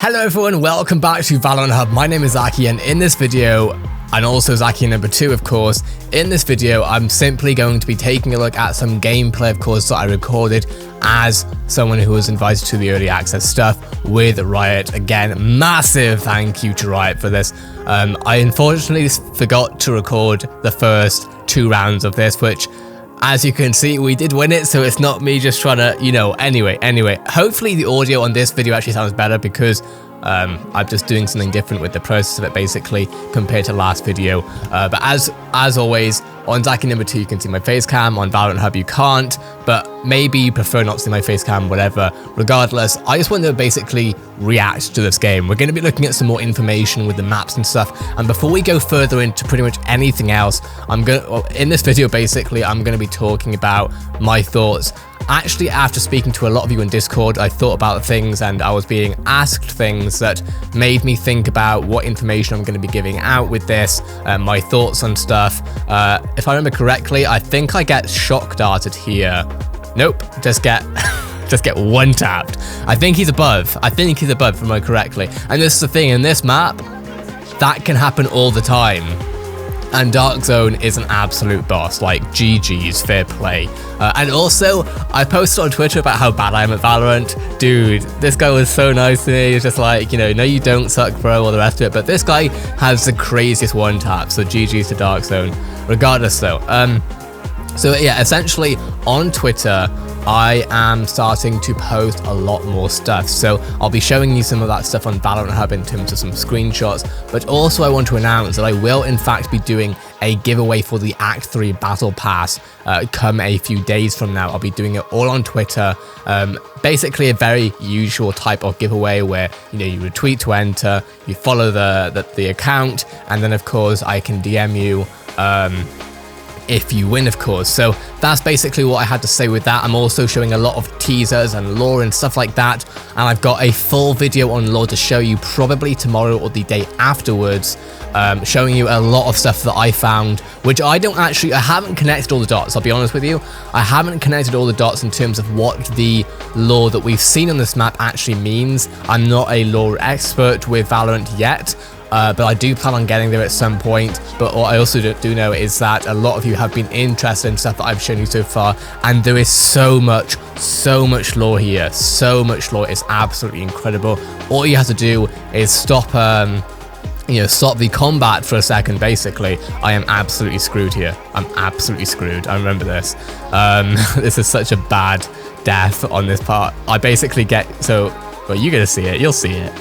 Hello everyone, welcome back to Valorant Hub. My name is Zaki, and in this video, and also Zaki number 2 of course, in this video I'm simply going to be taking a look at some gameplay of course that I recorded as someone who was invited to the early access stuff with Riot. Again, massive thank you to Riot for this. I unfortunately forgot to record the first 2 rounds of this, which as you can see, we did win it, so it's not me just trying to, anyway, hopefully the audio on this video actually sounds better because I'm just doing something different with the process of it basically compared to last video. But as always, on Zaki number 2 you can see my face cam, on Valorant Hub you can't, but maybe you prefer not to see my face cam, whatever. Regardless, I just want to basically react to this game. We're going to be looking at some more information with the maps and stuff, and before we go further into pretty much anything else, in this video basically I'm going to be talking about my thoughts. Actually, after speaking to a lot of you in Discord, I thought about things and I was being asked things that made me think about what information I'm going to be giving out with this, my thoughts on stuff. If I remember correctly, I think I get shock darted here. Nope, just get one tapped. I think he's above. If I remember correctly. And this is the thing, in this map, that can happen all the time. And Dark Zone is an absolute boss, like GG's, fair play. And also, I posted on Twitter about how bad I am at Valorant. Dude, this guy was so nice to me. He's just like, no you don't suck bro, all the rest of it. But this guy has the craziest one tap, so GG's to Dark Zone. Regardless though, so yeah, essentially on Twitter, I am starting to post a lot more stuff, so I'll be showing you some of that stuff on Valorant Hub in terms of some screenshots, but also I want to announce that I will in fact be doing a giveaway for the Act 3 Battle Pass come a few days from now. I'll be doing it all on Twitter, basically a very usual type of giveaway where you retweet to enter, you follow the account, and then of course I can DM you if you win, of course. So that's basically what I had to say with that. I'm also showing a lot of teasers and lore and stuff like that, and I've got a full video on lore to show you probably tomorrow or the day afterwards, showing you a lot of stuff that I found, which I haven't connected all the dots. I'll be honest with you, I haven't connected all the dots in terms of what the lore that we've seen on this map actually means. I'm not a lore expert with Valorant yet, but I do plan on getting there at some point. But what I also do know is that a lot of you have been interested in stuff that I've shown you so far, and there is so much lore here, so much lore. It's absolutely incredible. All you have to do is stop the combat for a second. Basically, I am absolutely screwed here. I'm absolutely screwed. I remember this. This is such a bad death on this part. I basically get well, you're gonna see it. You'll see it.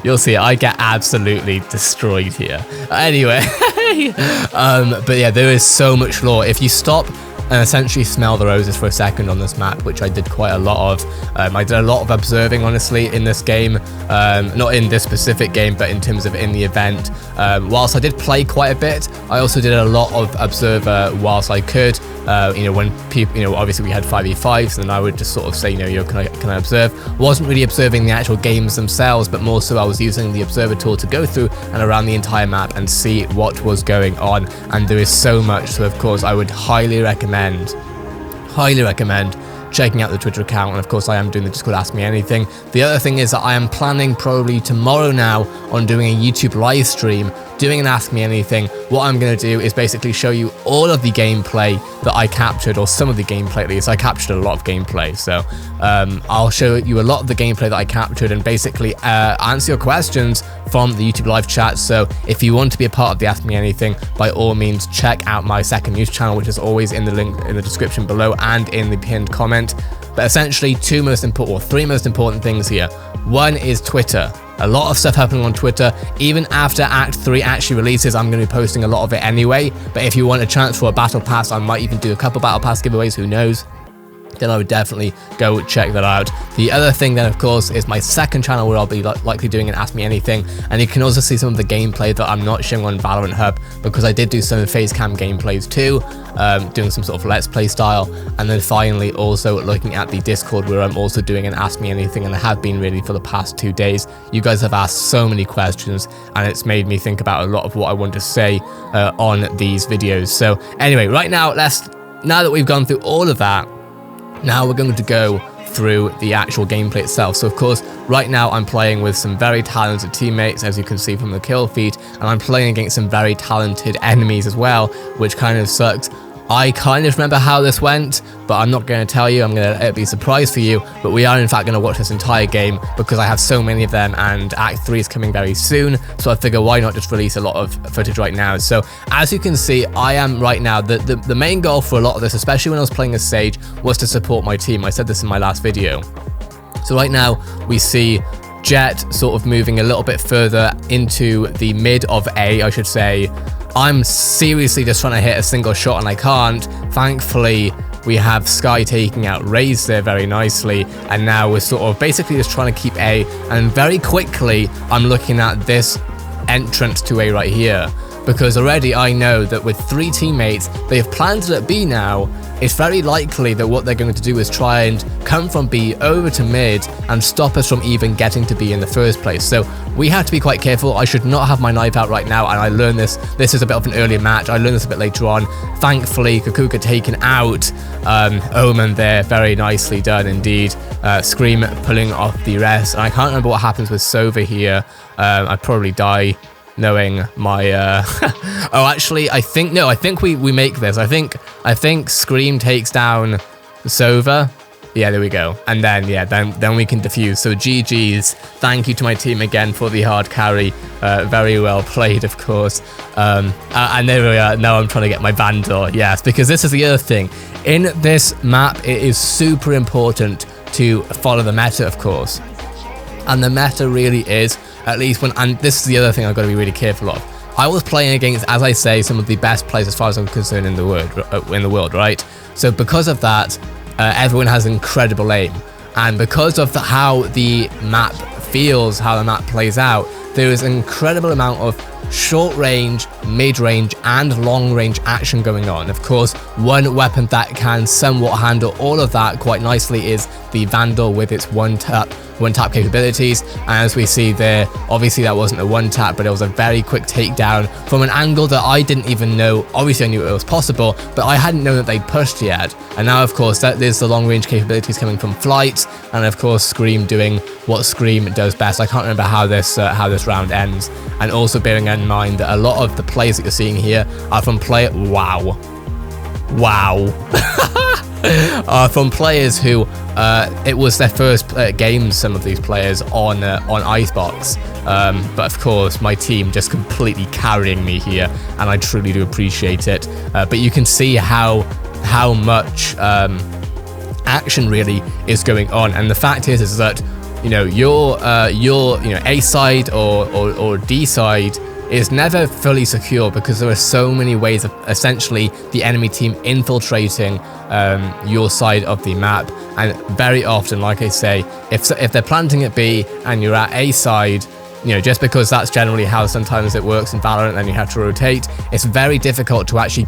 You'll see it. I get absolutely destroyed here. Anyway, but yeah, there is so much lore. If you stop and essentially smell the roses for a second on this map, which I did quite a lot of. I did a lot of observing, honestly, in this game. Not in this specific game, but in terms of in the event. Whilst I did play quite a bit, I also did a lot of observer whilst I could. When people, obviously we had 5v5s, and I would just sort of say, can I observe? Wasn't really observing the actual games themselves, but more so I was using the observer tool to go through and around the entire map and see what was going on. And there is so much, so of course I would highly recommend checking out the Twitter account, and of course I am doing the Discord Ask Me Anything. The other thing is that I am planning probably tomorrow now on doing a YouTube live stream, doing an Ask Me Anything. What I'm going to do is basically show you all of the gameplay that I captured, or some of the gameplay at least. I captured a lot of gameplay, so I'll show you a lot of the gameplay that I captured and basically answer your questions from the YouTube live chat. So if you want to be a part of the Ask Me Anything, by all means check out my second news channel, which is always in the link in the description below and in the pinned comment. But essentially three most important things here. One is Twitter. A lot of stuff happening on Twitter. Even after Act 3 actually releases, I'm going to be posting a lot of it anyway. But if you want a chance for a Battle Pass, I might even do a couple Battle Pass giveaways, who knows? Then I would definitely go check that out. The other thing then, of course, is my second channel, where I'll be likely doing an Ask Me Anything, and you can also see some of the gameplay that I'm not showing on Valorant Hub, because I did do some face cam gameplays too, doing some sort of let's play style. And then finally also looking at the Discord, where I'm also doing an Ask Me Anything, and I have been really for the past 2 days. You guys have asked so many questions, and it's made me think about a lot of what I want to say on these videos. So anyway, right now, now that we've gone through all of that, now we're going to go through the actual gameplay itself. So of course, right now I'm playing with some very talented teammates, as you can see from the kill feed, and I'm playing against some very talented enemies as well, which kind of sucks. I kind of remember how this went, but I'm not going to tell you. I'm going to let it be a surprise for you, but we are in fact going to watch this entire game because I have so many of them, and Act 3 is coming very soon, so I figure why not just release a lot of footage right now. So as you can see, I am right now, the main goal for a lot of this, especially when I was playing as Sage, was to support my team. I said this in my last video. So right now we see Jet sort of moving a little bit further into the mid of A, I should say. I'm seriously just trying to hit a single shot and I can't. Thankfully, we have Sky taking out Raze there very nicely, and now we're sort of basically just trying to keep A, and very quickly I'm looking at this entrance to A right here, because already I know that with 3 teammates, they've planted at B now. It's very likely that what they're going to do is try and come from B over to mid and stop us from even getting to B in the first place. So we have to be quite careful. I should not have my knife out right now, and I learned this. This is a bit of an earlier match. I learned this a bit later on. Thankfully, Kukuka taken out. Omen there, very nicely done indeed. Scream pulling off the rest. And I can't remember what happens with Sova here. I'd probably die knowing my oh, actually I think we make this. I think Scream takes down Sova. Yeah, there we go. And then yeah, then we can defuse. So GG's. Thank you to my team again for the hard carry. Very well played, of course. And there we are. Now I'm trying to get my Vandal. Yes, because this is the other thing. In this map, it is super important to follow the meta, of course. And the meta really is, at least when, and this is the other thing I've got to be really careful of. I was playing against, as I say, some of the best players as far as I'm concerned in the world, right? So because of that, everyone has incredible aim, and because of how the map feels, how the map plays out, there is an incredible amount of short range, mid range, and long range action going on. Of course, one weapon that can somewhat handle all of that quite nicely is the Vandal with its one tap capabilities, and as we see there, obviously that wasn't a one tap, but it was a very quick takedown from an angle that I didn't even know. Obviously I knew it was possible, but I hadn't known that they'd pushed yet. And now of course there's the long range capabilities coming from Flight, and of course Scream doing what Scream does best. I can't remember how this round ends, and also bearing in mind that a lot of the players that you're seeing here are from from players who it was their first games, some of these players on ICEBOX, but of course my team just completely carrying me here, and I truly do appreciate it. But you can see how much action really is going on, and the fact is that, you know, your A side or D side is never fully secure, because there are so many ways of essentially the enemy team infiltrating your side of the map. And very often, like I say, if they're planting at B and you're at A side, you know, just because that's generally how sometimes it works in Valorant, then you have to rotate, it's very difficult to actually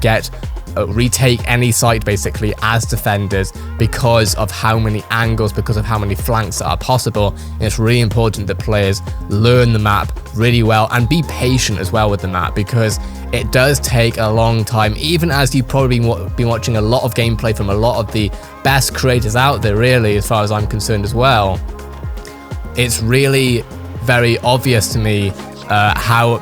retake any site basically as defenders, because of how many angles, because of how many flanks that are possible. And it's really important that players learn the map really well and be patient as well with the map, because it does take a long time, even as you've probably been watching a lot of gameplay from a lot of the best creators out there, really, as far as I'm concerned as well. It's really very obvious to me how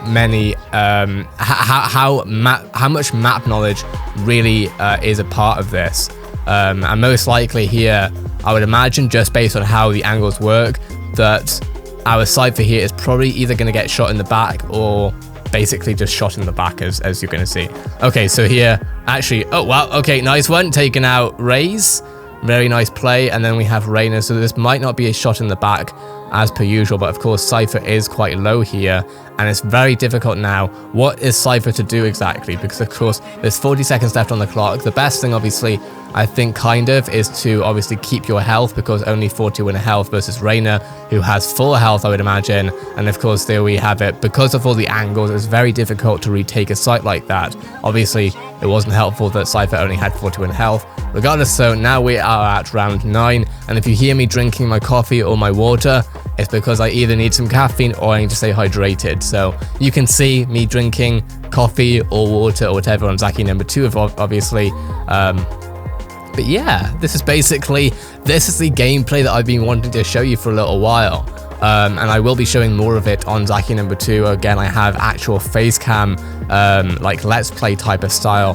much map knowledge really is a part of this, and most likely here, I would imagine, just based on how the angles work, that our Cypher here is probably either going to get shot in the back or basically just shot in the back, as you're going to see. Okay, so here, actually, oh wow, okay, nice one, taking out Raze, very nice play, and then we have Reyna, so this might not be a shot in the back as per usual, but of course Cypher is quite low here, and it's very difficult now. What is Cypher to do exactly? Because of course there's 40 seconds left on the clock. The best thing, obviously, I think kind of, is to obviously keep your health, because only 41 health versus Reyna, who has full health, I would imagine. And of course there we have it. Because of all the angles, it's very difficult to retake a site like that. Obviously it wasn't helpful that Cypher only had 41 health. Regardless, so now we are at round 9, and if you hear me drinking my coffee or my water, it's because I either need some caffeine or I need to stay hydrated. So you can see me drinking coffee or water or whatever on Zaki number 2, obviously. But yeah, this is the gameplay that I've been wanting to show you for a little while. And I will be showing more of it on Zachy number 2. Again, I have actual face cam, like let's play type of style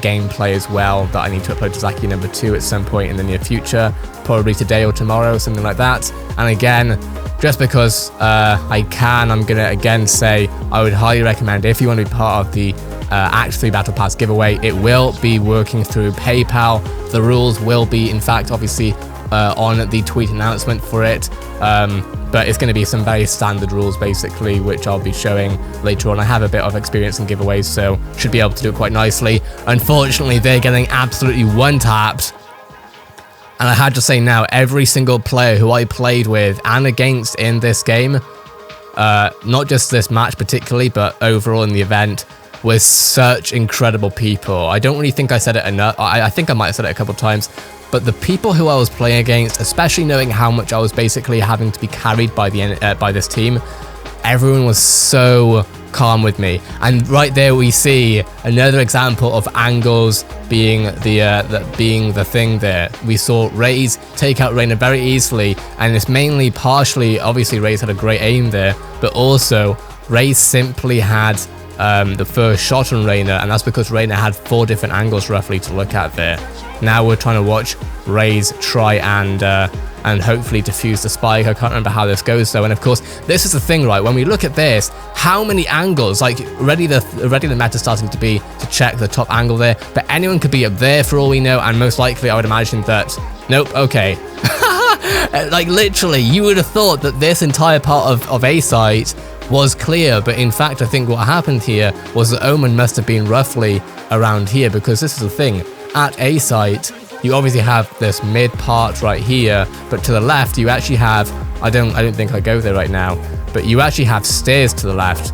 gameplay as well that I need to upload to Zachy number 2 at some point in the near future, probably today or tomorrow, something like that. And again, just because I can, I'm gonna again say I would highly recommend, if you want to be part of the Act 3 Battle Pass giveaway, it will be working through PayPal. The rules will be, in fact, obviously on the tweet announcement for it. But it's going to be some very standard rules, basically, which I'll be showing later on. I have a bit of experience in giveaways, so should be able to do it quite nicely. Unfortunately, they're getting absolutely one-tapped. And I had to say now, every single player who I played with and against in this game, not just this match particularly, but overall in the event, was such incredible people. I don't really think I said it enough. I think I might have said it a couple of times. But the people who I was playing against, especially knowing how much I was basically having to be carried by this team, everyone was so calm with me. And right there we see another example of angles being the thing there. We saw Raze take out Reyna very easily, and it's mainly partially, obviously Raze had a great aim there, but also Raze simply had the first shot on Reyna, and that's because Reyna had 4 different angles roughly to look at there. Now we're trying to watch Raze try and hopefully defuse the spike. I can't remember how this goes though. And of course, this is the thing, right? When we look at this, how many angles? Like already the meta starting to be to check the top angle there, but anyone could be up there for all we know, and most likely I would imagine that. Nope. Okay. Like literally, you would have thought that this entire part of A site was clear, but in fact I think what happened here was that Omen must have been roughly around here, because this is the thing. At A site, you obviously have this mid part right here, but to the left you actually have, I don't think I go there right now, but you actually have stairs to the left,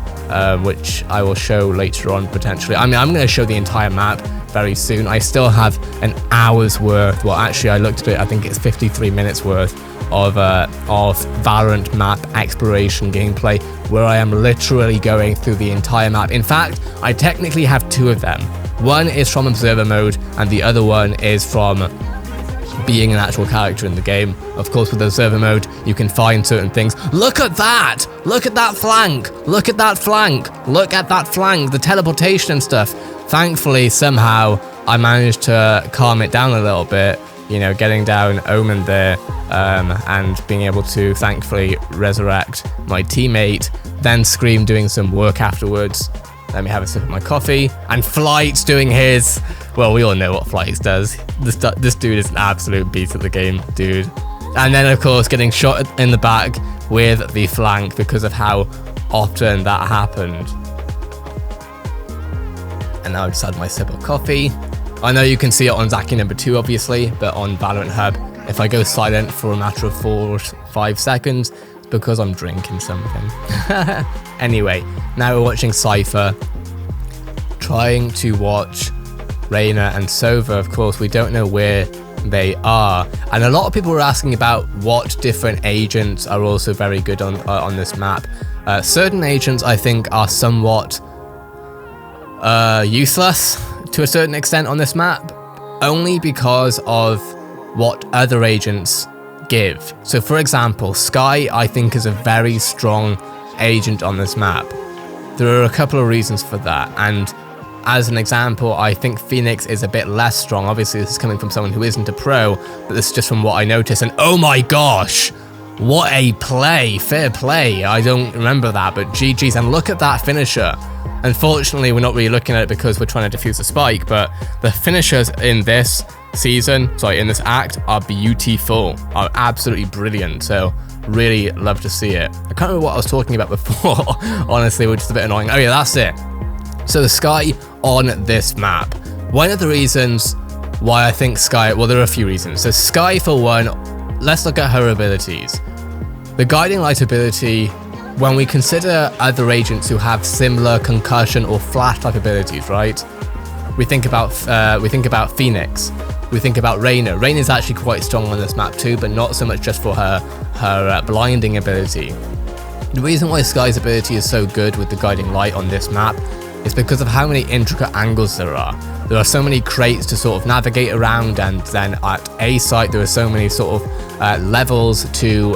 which I will show later on potentially. I mean, I'm going to show the entire map very soon. I still have an hour's worth, well actually I looked at it, I think it's 53 minutes worth of Valorant map exploration gameplay, where I am literally going through the entire map. In fact, I technically have 2 of them. One is from observer mode, and the other one is from being an actual character in the game. Of course, with observer mode, you can find certain things. Look at that! Look at that flank! Look at that flank! Look at that flank! The teleportation and stuff. Thankfully, somehow, I managed to calm it down a little bit, you know, getting down Omen there, and being able to, thankfully, resurrect my teammate, then Scream doing some work afterwards. Let me have a sip of my coffee. And Flight's doing his. Well, we all know what Flight does. This dude is an absolute beast at the game, dude. And then, of course, getting shot in the back with the flank because of how often that happened. And now I just had my sip of coffee. I know you can see it on Zachy number 2, obviously, but on Valorant Hub, if I go silent for a matter of 4 or 5 seconds, it's because I'm drinking something. Anyway, now we're watching Cypher, trying to watch Reyna and Sova. Of course, we don't know where they are, and a lot of people were asking about what different agents are also very good on this map. Certain agents, I think, are somewhat useless to a certain extent on this map, only because of what other agents give. So for example, Skye I think is a very strong agent on this map. There are a couple of reasons for that, and as an example, I think Phoenix is a bit less strong. Obviously this is coming from someone who isn't a pro, but this is just from what I noticed. And oh my gosh, what a play, fair play. I don't remember that, but GG's. And look at that finisher. Unfortunately, we're not really looking at it because we're trying to defuse the spike, but the finishers in this in this act are beautiful, are absolutely brilliant. So really love to see it. I can't remember what I was talking about before, honestly, which is a bit annoying. Oh yeah, that's it. So the Skye on this map. One of the reasons why I think Skye, well, there are a few reasons. So Skye, for one, let's look at her abilities. The Guiding Light ability, when we consider other agents who have similar concussion or flash type abilities, right? We think about Phoenix. We think about Reyna. Reyna is actually quite strong on this map too, but not so much just for her blinding ability. The reason why Skye's ability is so good with the Guiding Light on this map is because of how many intricate angles there are. There are so many crates to sort of navigate around, and then at A site there are so many sort of levels to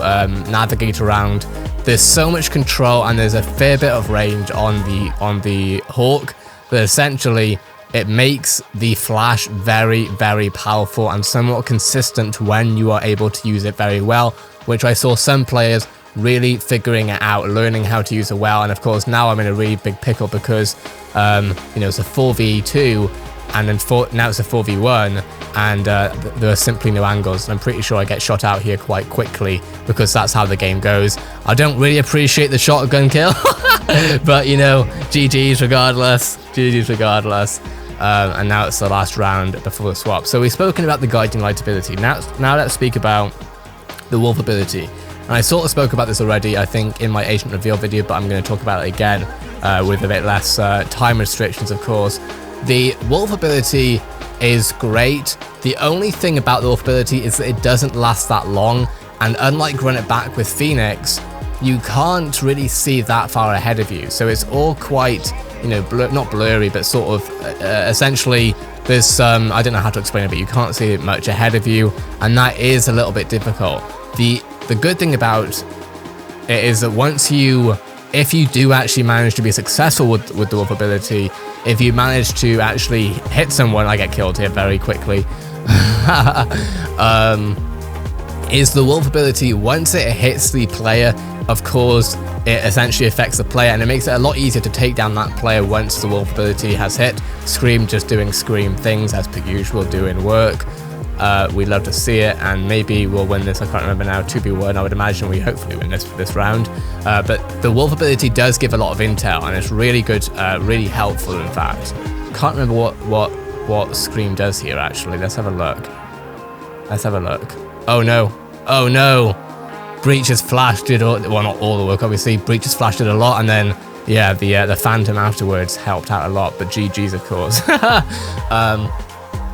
navigate around. There's so much control, and there's a fair bit of range on the Hawk that essentially it makes the flash very, very powerful and somewhat consistent when you are able to use it very well, which I saw some players really figuring it out, learning how to use it well. And of course now I'm in a really big pickle because you know, it's a 4v2 and then now it's a 4v1, and there are simply no angles. And I'm pretty sure I get shot out here quite quickly because that's how the game goes. I don't really appreciate the shotgun kill, but you know, GG's regardless. GG's regardless. And now it's the last round before the swap. So we've spoken about the guiding light ability. Now let's speak about the wolf ability. And I sort of spoke about this already, I think, in my agent reveal video, but I'm going to talk about it again with a bit less time restrictions, of course. The wolf ability is great. The only thing about the wolf ability is that it doesn't last that long, and unlike Run It Back with Phoenix, you can't really see that far ahead of you. So it's all quite, you know, not blurry, but sort of essentially there's some, I don't know how to explain it, but you can't see it much ahead of you, and that is a little bit difficult. The good thing about it is that if you do actually manage to be successful with the wolf ability, if you manage to actually hit someone, I get killed here very quickly, is the wolf ability, once it hits the player, of course, it essentially affects the player, and it makes it a lot easier to take down that player once the wolf ability has hit. Scream just doing Scream things as per usual, doing work. We'd love to see it, and maybe we'll win this. I can't remember now. 2v1, I would imagine we hopefully win this round. But the wolf ability does give a lot of intel, and it's really good, really helpful in fact. Can't remember what Scream does here actually. Let's have a look. Let's have a look. Oh no. Oh no. Breach has flashed did all, well, not all the work obviously. Breach has flashed it a lot, and then yeah, the Phantom afterwards helped out a lot, but GG's of course.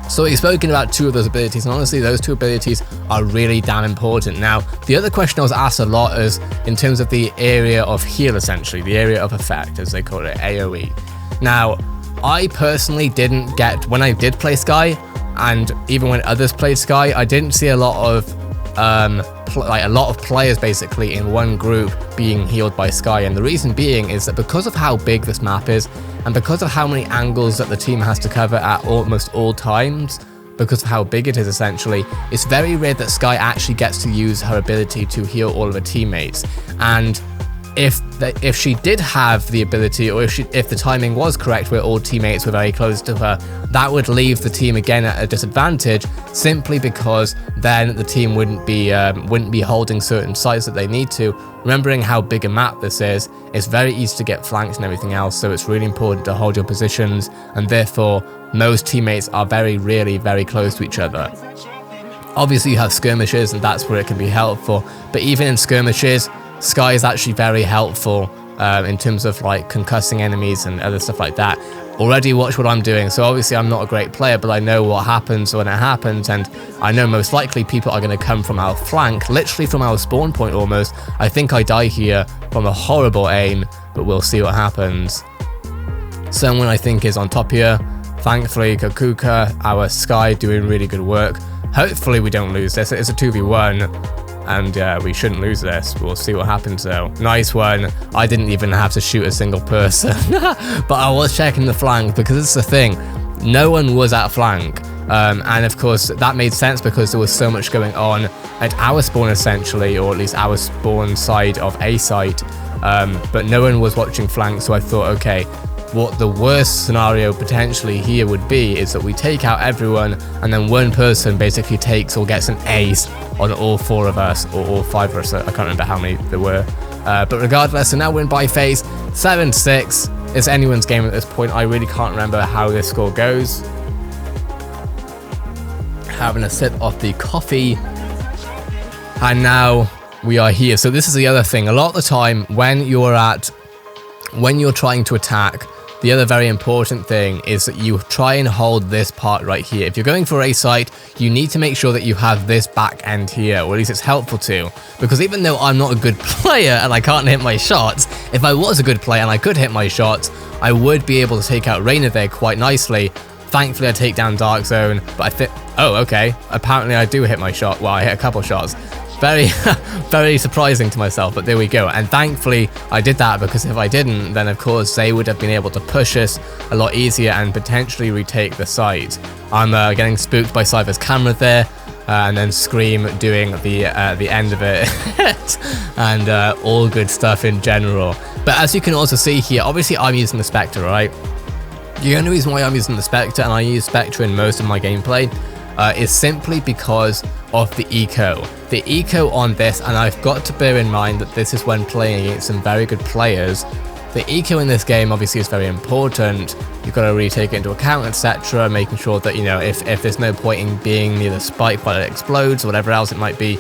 So we've spoken about two of those abilities, and honestly those two abilities are really damn important. Now, the other question I was asked a lot is in terms of the area of heal, essentially, the area of effect, as they call it, AoE. Now, I personally didn't get, when I did play Skye, and even when others played Skye, I didn't see a lot of players basically in one group being healed by Skye, and the reason being is that because of how big this map is, and because of how many angles that the team has to cover at almost all times, because of how big it is essentially, it's very rare that Skye actually gets to use her ability to heal all of her teammates. And if she did have the ability, or if the timing was correct where all teammates were very close to her, that would leave the team again at a disadvantage, simply because then the team wouldn't be holding certain sites that they need to. Remembering how big a map this is, it's very easy to get flanked and everything else, so it's really important to hold your positions, and therefore most teammates are very rarely very close to each other. Obviously you have skirmishes, and that's where it can be helpful, but even in skirmishes, Skye is actually very helpful in terms of like concussing enemies and other stuff like that. Already watch what I'm doing, so obviously I'm not a great player, but I know what happens when it happens, and I know most likely people are going to come from our flank, literally from our spawn point almost. I think I die here from a horrible aim, but we'll see what happens. Someone I think is on top here. Thankfully, Kakuka, our Skye, doing really good work. Hopefully we don't lose this. It's a 2v1. And we shouldn't lose this. We'll see what happens though. Nice one. I didn't even have to shoot a single person. But I was checking the flank, because it's the thing. No one was at flank. And of course that made sense because there was so much going on at our spawn essentially, or at least our spawn side of A site. But no one was watching flank, so I thought, okay, what the worst scenario potentially here would be is that we take out everyone, and then one person basically takes or gets an ace on all four of us, or all five of us. I can't remember how many there were. But regardless, so now we're in by phase 7-6. It's anyone's game at this point. I really can't remember how this score goes. Having a sip of the coffee. And now we are here. So this is the other thing. A lot of the time when you're trying to attack, the other very important thing is that you try and hold this part right here. If you're going for a site, you need to make sure that you have this back end here, or at least it's helpful to. Because even though I'm not a good player and I can't hit my shots, if I was a good player and I could hit my shots, I would be able to take out Reyna there quite nicely. Thankfully, I take down Dark Zone, but I think, oh, okay, apparently I do hit my shot. Well, I hit a couple shots. Very, very surprising to myself, but there we go. And thankfully, I did that, because if I didn't, then of course they would have been able to push us a lot easier and potentially retake the site. I'm getting spooked by Cypher's camera there, and then Scream doing the end of it, and all good stuff in general. But as you can also see here, obviously I'm using the Spectre, right? The only reason why I'm using the Spectre, and I use Spectre in most of my gameplay, is simply because of the eco. The eco on this, and I've got to bear in mind that this is when playing against some very good players. The eco in this game obviously is very important. You've got to really take it into account, etc., making sure that, you know, if there's no point in being near the spike while it explodes or whatever else it might be.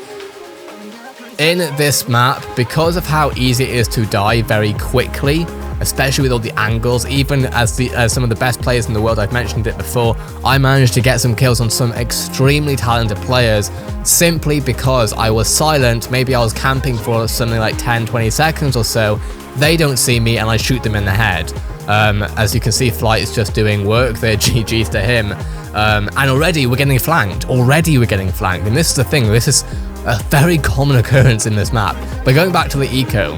In this map, because of how easy it is to die very quickly, especially with all the angles, even as some of the best players in the world, I've mentioned it before, I managed to get some kills on some extremely talented players simply because I was silent. Maybe I was camping for something like 10-20 seconds or so. They don't see me and I shoot them in the head. As you can see, Flight is just doing work there, GG's to him. And already we're getting flanked. And this is the thing, this is a very common occurrence in this map. But going back to the eco,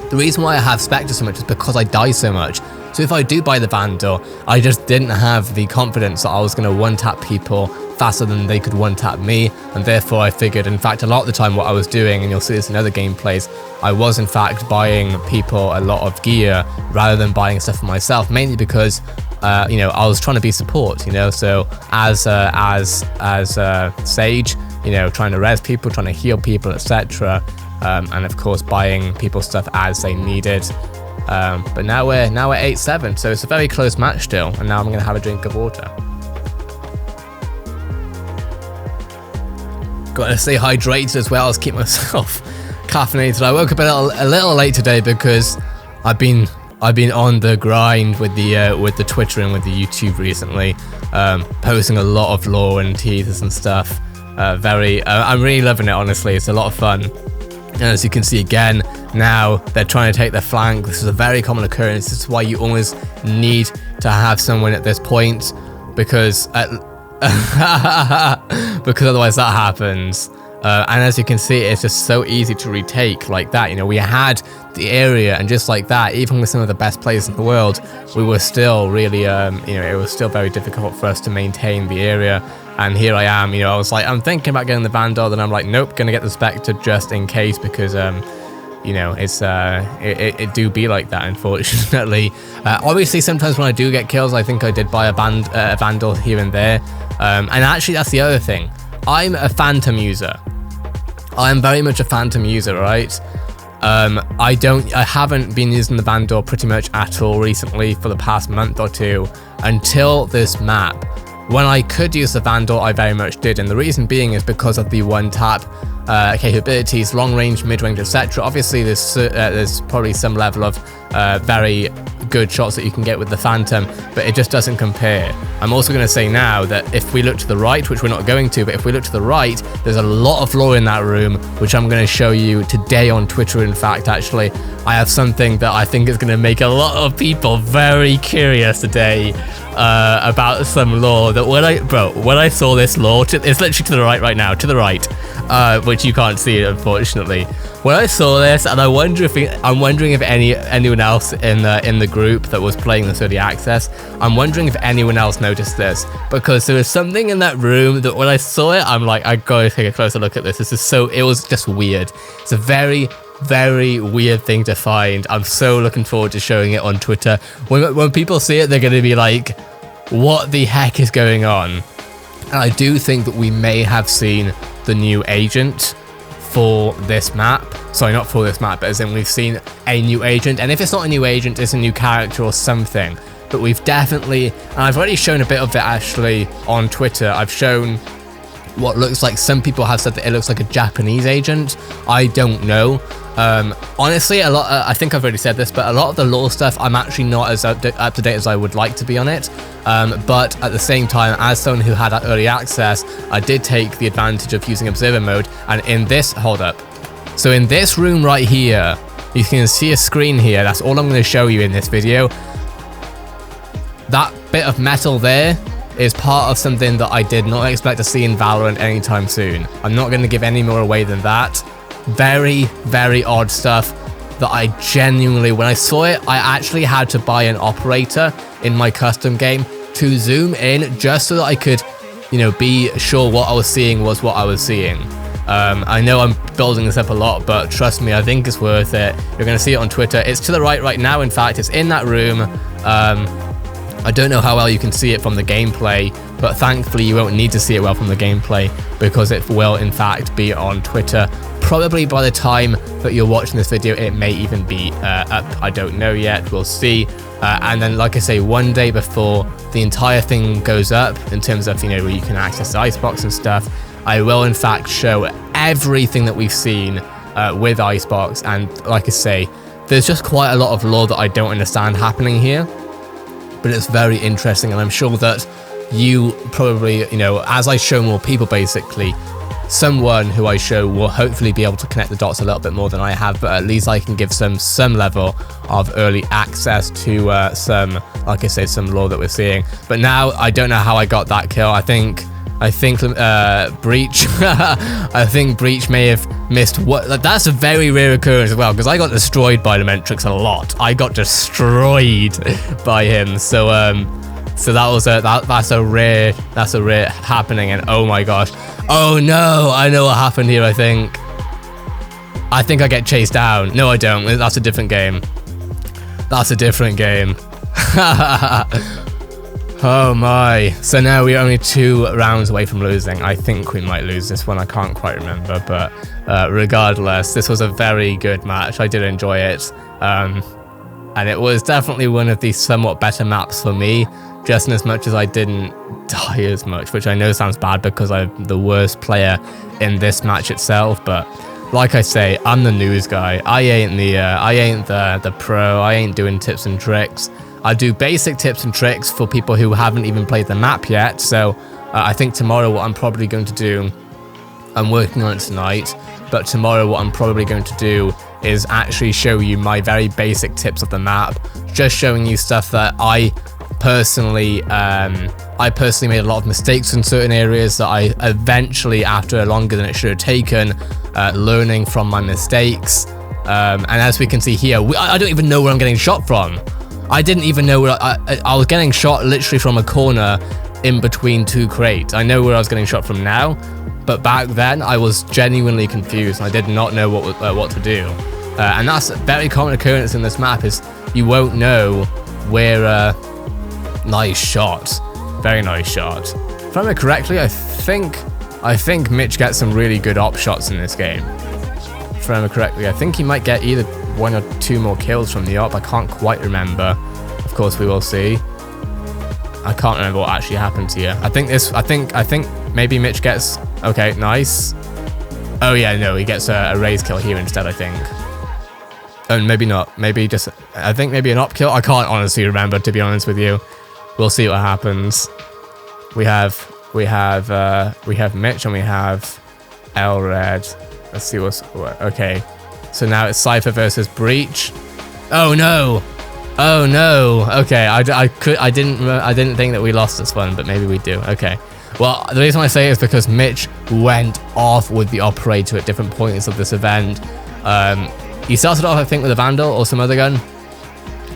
the reason why I have Spectre so much is because I die so much. So if I do buy the Vandal, I just didn't have the confidence that I was going to one-tap people faster than they could one-tap me, and therefore I figured, in fact, a lot of the time what I was doing, and you'll see this in other gameplays, I was in fact buying people a lot of gear rather than buying stuff for myself, mainly because you know, I was trying to be support, you know, so as Sage, you know, trying to res people, trying to heal people, etc., and of course buying people stuff as they needed. But now we're 8-7, so it's a very close match still, and now I'm going to have a drink of water. Got to stay hydrated as well as keep myself caffeinated. I woke up a little late today because I've been on the grind with the Twitter and with the YouTube recently, posting a lot of lore and teasers and stuff. I'm really loving it, honestly. It's a lot of fun. And as you can see again, now they're trying to take the flank. This is a very common occurrence. This is why you always need to have someone at this point, because because otherwise that happens. And as you can see, it's just so easy to retake like that. You know, we had the area, and just like that, even with some of the best players in the world, we were still really, you know, it was still very difficult for us to maintain the area. And here I am, you know, I was like, I'm thinking about getting the Vandal, then I'm like, nope, gonna get the Spectre just in case, because, you know, it's, it do be like that, unfortunately. Obviously, sometimes when I do get kills, I think I did buy a Vandal here and there. And actually, that's the other thing. I'm a Phantom user. I am very much a Phantom user, right? I haven't been using the Vandal pretty much at all recently for the past month or two until this map. When I could use the Vandal, I very much did, and the reason being is because of the one-tap capabilities, long range, mid-range, etc. Obviously, there's probably some level of very good shots that you can get with the Phantom, but it just doesn't compare. I'm also going to say now that if we look to the right, which we're not going to, but if we look to the right, there's a lot of lore in that room, which I'm going to show you today on Twitter. In fact, actually, I have something that I think is going to make a lot of people very curious today about some lore that when I saw this lore, it's literally to the right now, to the right, which you can't see unfortunately. When I saw this, and I'm wondering if anyone else in the group that was playing this early access, I'm wondering if anyone else noticed this, because there was something in that room that when I saw it, I'm like, I gotta take a closer look at this. It was just weird. It's a very, very weird thing to find. I'm so looking forward to showing it on Twitter. When people see it, they're going to be like, what the heck is going on? And I do think that we may have seen the new agent for this map. Sorry, not for this map, but as in we've seen a new agent. And if it's not a new agent, it's a new character or something. But we've definitely, and I've already shown a bit of it actually on Twitter. I've shown what looks like, some people have said that it looks like a Japanese agent. I don't know. Honestly, a lot. I think I've already said this, but a lot of the lore stuff, I'm actually not as up to date as I would like to be on it. But at the same time, as someone who had early access, I did take the advantage of using observer mode. And in this, hold up. So in this room right here, you can see a screen here. That's all I'm going to show you in this video. that bit of metal there is part of something that I did not expect to see in Valorant anytime soon. I'm not going to give any more away than that. Very, very odd stuff that I genuinely, when I saw it, I actually had to buy an operator in my custom game to zoom in just so that I could, you know, be sure what I was seeing was what I was seeing. I know I'm building this up a lot, but trust me, I think it's worth it. You're going to see it on Twitter. It's to the right now. In fact, it's in that room. I don't know how well you can see it from the gameplay, but thankfully you won't need to see it well from the gameplay because it will in fact be on Twitter. Probably by the time that you're watching this video, it may even be up. I don't know yet. We'll see. And then, like I say, one day before the entire thing goes up, in terms of, you know, where you can access the ICEBOX and stuff, I will in fact show everything that we've seen with ICEBOX. And like I say, there's just quite a lot of lore that I don't understand happening here, but it's very interesting, and I'm sure that you probably, you know, as I show more people, basically, someone who I show will hopefully be able to connect the dots a little bit more than I have, but at least I can give some level of early access to some, like I say, some lore that we're seeing. But now I don't know how I got that kill. I think Breach I think Breach may have missed what. That's a very rare occurrence as well, because I got destroyed by the Mentrix a lot. I got destroyed by him, so that was that's a rare happening. And oh my gosh, oh no, I know what happened here. I think I get chased down. No, I don't. That's a different game. That's a different game. Oh my. So now we're only 2 rounds away from losing. I think we might lose this one. I can't quite remember, but regardless, this was a very good match. I did enjoy it. And it was definitely one of the somewhat better maps for me, just as much as I didn't die as much, which I know sounds bad because I'm the worst player in this match itself, but like I say, I'm the news guy. I ain't the pro. I ain't doing tips and tricks. I do basic tips and tricks for people who haven't even played the map yet. So I think tomorrow what I'm probably going to do, I'm working on it tonight, but tomorrow what I'm probably going to do is actually show you my very basic tips of the map, just showing you stuff that I personally made a lot of mistakes in certain areas that I eventually, after longer than it should have taken, learning from my mistakes. And as we can see here, I don't even know where I'm getting shot from. I didn't even know where I was getting shot literally from a corner in between 2 crates. I know where I was getting shot from now, but back then I was genuinely confused. I did not know what to do. And that's a very common occurrence in this map, is you won't know where. Nice shot, very nice shot. If I remember correctly, I think Mitch gets some really good op shots in this game. If I remember correctly, I think he might get either 1 or 2 more kills from the op. I can't quite remember. Of course, we will see. I can't remember what actually happened here. I think maybe Mitch gets. Okay, nice. Oh yeah, no, he gets a raise kill here instead, I think. And maybe not. Maybe just. I think maybe an op kill. I can't honestly remember, to be honest with you. We'll see what happens. We have Mitch and we have Elred. Let's see what. Okay, so now it's Cypher versus Breach. Oh no! Oh no! Okay, I didn't think that we lost this one, but maybe we do. Okay. Well, the reason I say it is because Mitch went off with the operator at different points of this event. He started off, I think, with a Vandal or some other gun,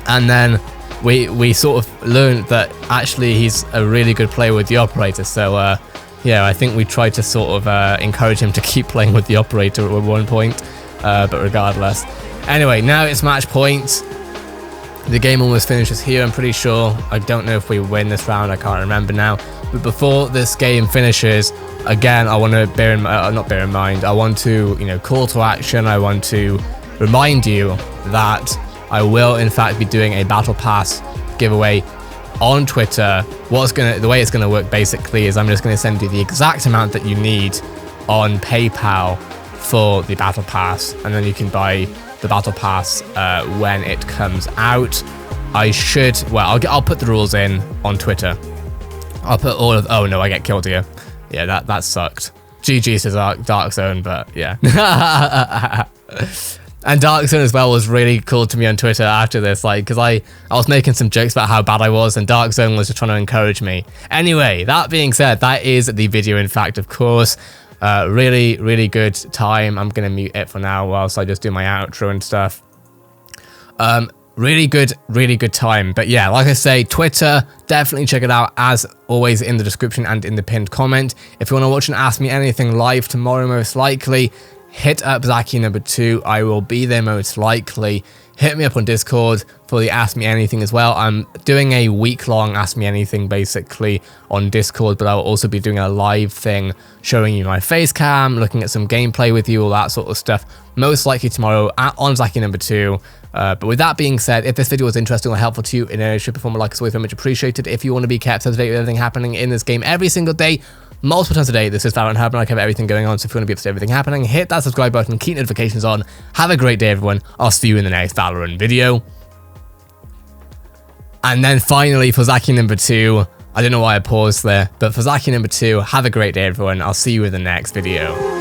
and then we sort of learned that actually he's a really good player with the operator. So yeah, I think we tried to sort of encourage him to keep playing with the operator at one point, but regardless. Anyway, now it's match point. The game almost finishes here, I'm pretty sure. I don't know if we win this round, I can't remember now. But before this game finishes, again, I want to not bear in mind, I want to, you know, call to action. I want to remind you that I will in fact be doing a battle pass giveaway on Twitter. The way it's gonna work basically is I'm just gonna send you the exact amount that you need on PayPal for the battle pass, and then you can buy the battle pass when it comes out. I'll put the rules in on Twitter. I'll put all of. Oh no, I get killed here. Yeah, that sucked. GG says Dark Zone, but yeah. And Dark Zone as well was really cool to me on Twitter after this, like, because I was making some jokes about how bad I was, and Dark Zone was just trying to encourage me. Anyway, that being said, that is the video, in fact, of course. Really good time. I'm going to mute it for now whilst I just do my outro and stuff. Really good time. But yeah, like I say, Twitter, definitely check it out, as always, in the description and in the pinned comment. If you want to watch an Ask Me Anything live tomorrow, most likely, hit up Zachy2. I will be there most likely. Hit me up on Discord for the Ask Me Anything as well. I'm doing a week-long Ask Me Anything basically on Discord, but I'll also be doing a live thing showing you my face cam, looking at some gameplay with you, all that sort of stuff. Most likely tomorrow on Zachy2. But with that being said, if this video was interesting or helpful to you in any shape or form, like, it's always very much appreciated. If you want to be kept up to date with everything happening in this game every single day, multiple times a day, this is VALORANT Hub, and I cover everything going on, so if you want to be up to everything happening, hit that subscribe button, keep notifications on. Have a great day, everyone. I'll see you in the next VALORANT video. And then finally, for Zachy2, I don't know why I paused there, but for Zachy2, have a great day, everyone. I'll see you in the next video.